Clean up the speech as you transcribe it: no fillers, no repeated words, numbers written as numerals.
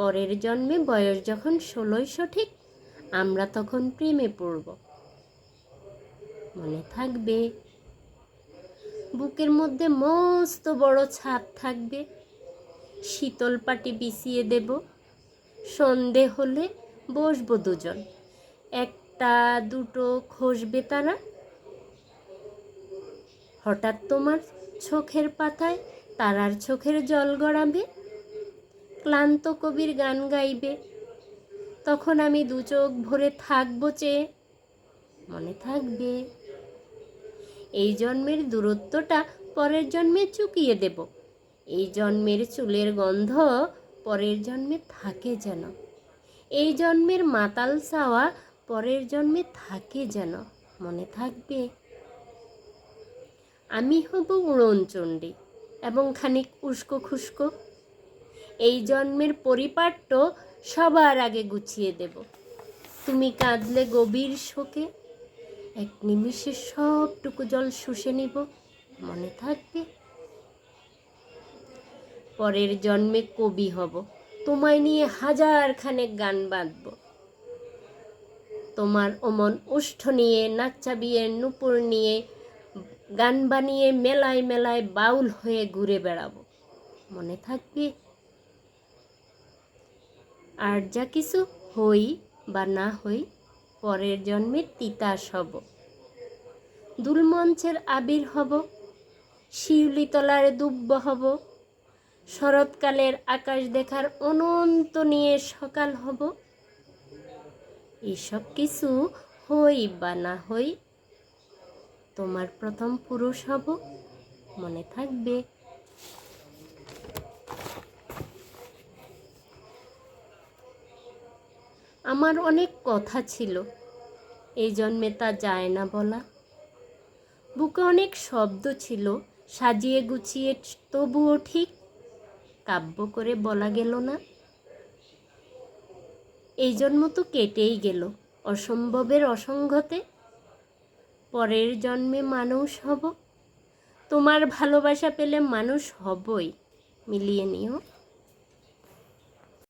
পরের জন্মে বয়স যখন 16 সঠিক, আমরা তখন প্রেমে পড়ব। মনে থাকবে? বুকের মধ্যে মস্ত বড় ছাদ থাকবে, শীতল পাটি বিছিয়ে দেব, সন্ধে হলে বসবো দুজন, একটা দুটো খসবে তারা। হঠাৎ তোমার চোখের পাতায় তারার চোখের জল গড়াবে, ক্লান্ত কবির গান গাইবে, তখন আমি দু চোখ ভরে থাকবো চেয়ে। মনে থাকবে? এই জন্মের দূরত্বটা পরের জন্মে চুকিয়ে দেব, এই জন্মের চুলের গন্ধ পরের জন্মে থাকে যেন, এই জন্মের মাতাল চাওয়া পরের জন্মে থাকে যেন। মনে থাকবে? আমি হব উড়নচণ্ডী এবং খানিক উস্কো খুস্কো, এই জন্মের পরিপাট্য সবার আগে গুছিয়ে দেব। তুমি কাঁদলে গভীর শোকে, এক নিমিষে সবটুকু জল শুষে নিব। মনে থাকবে? পরের জন্মে কবি হব, তোমায় নিয়ে হাজার খানেক গান বাঁধব, তোমার অমন ওষ্ঠ নিয়ে, নাচ্চা বিয়ের নূপুর নিয়ে গান বানিয়ে মেলায় মেলায় বাউল হয়ে ঘুরে বেড়াবো। মনে থাকবে? আর যা কিছু হই বা না হই, পরের জন্মে তিতাস হব, দুলমঞ্চের আবির হব, শিউলিতলার দুব্ব হব, শরৎকালের আকাশ দেখার অনন্ত নিয়ে সকাল হব। এসব কিছু হই বা না হই, তোমার প্রথম পুরুষ হব। মনে থাকবে? আমার অনেক কথা ছিল, এই জন্মে তা যায় না বলা, বুকে অনেক শব্দ ছিল, সাজিয়ে গুছিয়ে তবুও ঠিক কাব্য করে বলা গেল না। এই জন্ম তো কেটেই গেল অসম্ভবের অসঙ্গতে, পরের জন্মে মানুষ হব, তোমার ভালোবাসা পেলে মানুষ হবই, মিলিয়ে নিও।